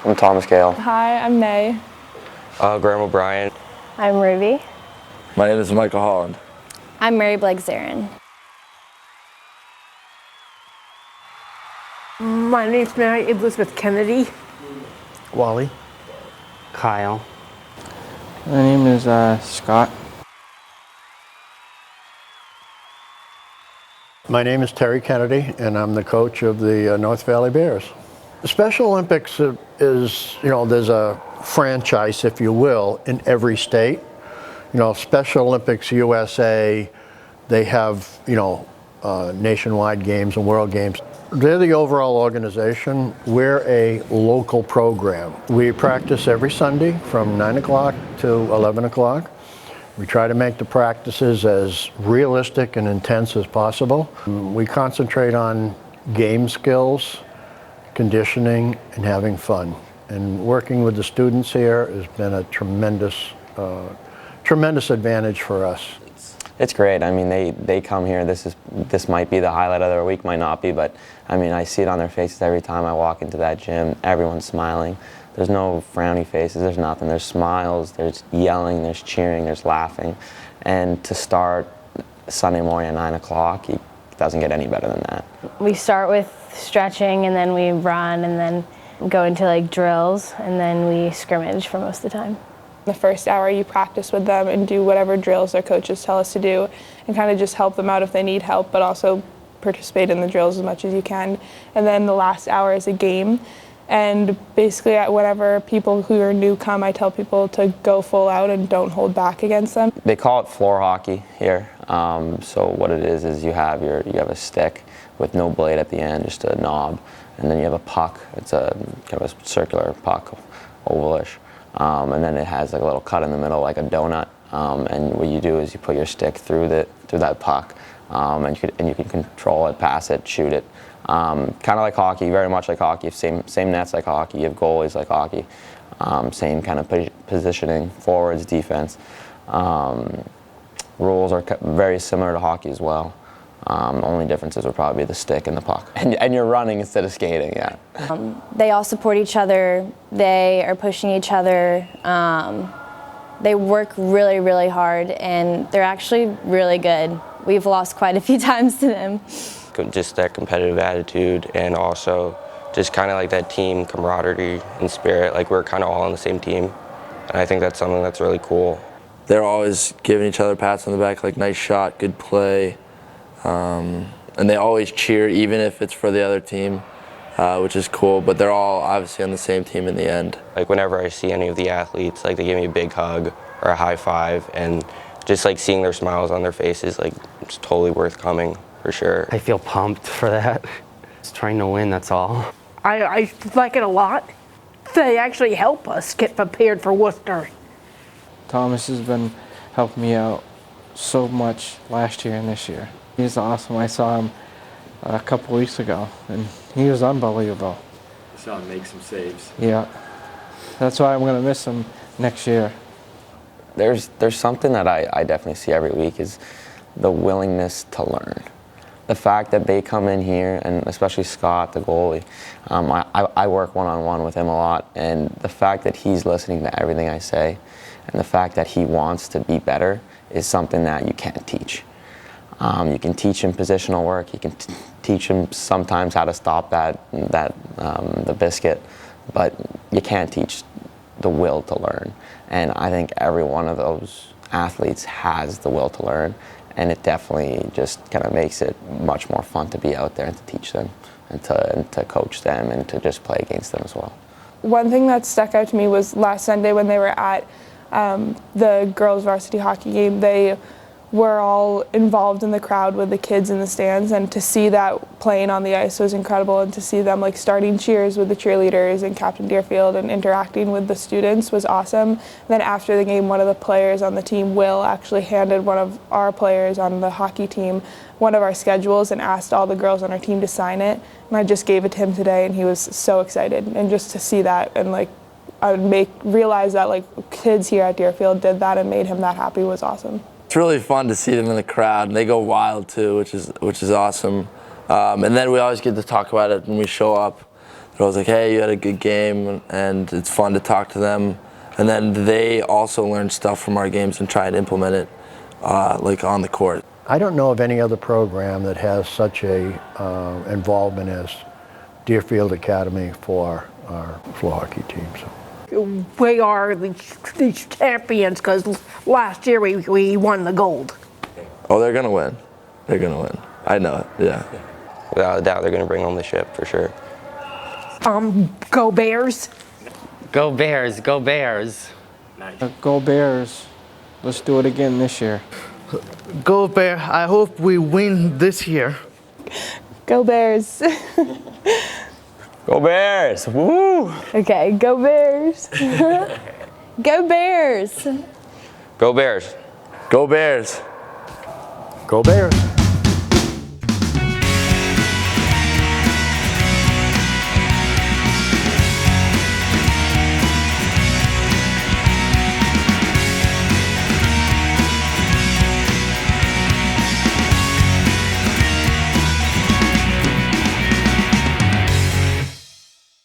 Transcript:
I'm Thomas Gale. Hi, I'm May. Graham O'Brien. I'm Ruby. My name is Michael Holland. I'm Mary Blake Zarin. My name's Mary Elizabeth Kennedy. Wally. Kyle. My name is Scott. My name is Terry Kennedy, and I'm the coach of the North Valley Bears. The Special Olympics is, there's a franchise, if you will, in every state. Special Olympics USA, they have, nationwide games and world games. They're the overall organization. We're a local program. We practice every Sunday from 9 o'clock to 11 o'clock. We try to make the practices as realistic and intense as possible. We concentrate on game skills, conditioning, and having fun. And working with the students here has been a tremendous advantage for us. It's great. I mean, they come here. This might be the highlight of their week, might not be, but I mean, I see it on their faces every time I walk into that gym. Everyone's smiling. There's no frowny faces. There's nothing. There's smiles. There's yelling. There's cheering. There's laughing. And to start Sunday morning at 9 o'clock, it doesn't get any better than that. We start with stretching, and then we run, and then go into like drills, and then we scrimmage for most of the time. The first hour you practice with them and do whatever drills their coaches tell us to do and kind of just help them out if they need help, but also participate in the drills as much as you can. And then the last hour is a game. And basically whenever people who are new come, I tell people to go full out and don't hold back against them. They call it floor hockey here. So what it is you have a stick with no blade at the end, just a knob, and then you have a puck. It's a kind of a circular puck, ovalish, and then it has like a little cut in the middle, like a donut. And what you do is you put your stick through that puck, and you can control it, pass it, shoot it. Kind of like hockey, very much like hockey. Same nets like hockey. You have goalies like hockey. Same kind of positioning, forwards, defense. Rules are very similar to hockey as well. Only differences would probably be the stick and the puck. And you're running instead of skating, yeah. They all support each other. They are pushing each other. They work really, really hard, and they're actually really good. We've lost quite a few times to them. Just that competitive attitude, and also just kind of like that team camaraderie and spirit. Like we're kind of all on the same team, and I think that's something that's really cool. They're always giving each other pats on the back, like nice shot, good play, and they always cheer even if it's for the other team, which is cool. But they're all obviously on the same team in the end. Like whenever I see any of the athletes, like they give me a big hug or a high five, and just like seeing their smiles on their faces, like it's totally worth coming. For sure. I feel pumped for that. Just trying to win, that's all. I like it a lot. They actually help us get prepared for Worcester. Thomas has been helping me out so much last year and this year. He's awesome. I saw him a couple weeks ago, and he was unbelievable. I saw him make some saves. Yeah. That's why I'm going to miss him next year. There's something that I definitely see every week is the willingness to learn. The fact that they come in here, and especially Scott, the goalie, I work one-on-one with him a lot, and the fact that he's listening to everything I say, and the fact that he wants to be better is something that you can't teach. You can teach him positional work, you can teach him sometimes how to stop the biscuit, but you can't teach the will to learn. And I think every one of those athletes has the will to learn. And it definitely just kind of makes it much more fun to be out there and to teach them and to coach them and to just play against them as well. One thing that stuck out to me was last Sunday when they were at the girls' varsity hockey game. They were all involved in the crowd with the kids in the stands, and to see that playing on the ice was incredible, and to see them like starting cheers with the cheerleaders and Captain Deerfield and interacting with the students was awesome. And then after the game, one of the players on the team, Will, actually handed one of our players on the hockey team one of our schedules and asked all the girls on our team to sign it, and I just gave it to him today, and he was so excited. And just to see that and like realize that like kids here at Deerfield did that and made him that happy was awesome. It's really fun to see them in the crowd, and they go wild too, which is awesome. And then we always get to talk about it when we show up. They're always like, hey, you had a good game, and it's fun to talk to them. And then they also learn stuff from our games and try to implement it like on the court. I don't know of any other program that has such a involvement as Deerfield Academy for our floor hockey team. So. We are the champions because last year we won the gold. Oh, they're gonna win. They're gonna win. I know it. Yeah. Without a doubt, they're going to bring home the ship for sure. Go Bears. Go Bears, go Bears. Go Bears. Let's do it again this year. Go Bear. I hope we win this year. Go Bears. Go Bears! Woo! Okay, go Bears. Go Bears. Go Bears. Go Bears. Go Bears!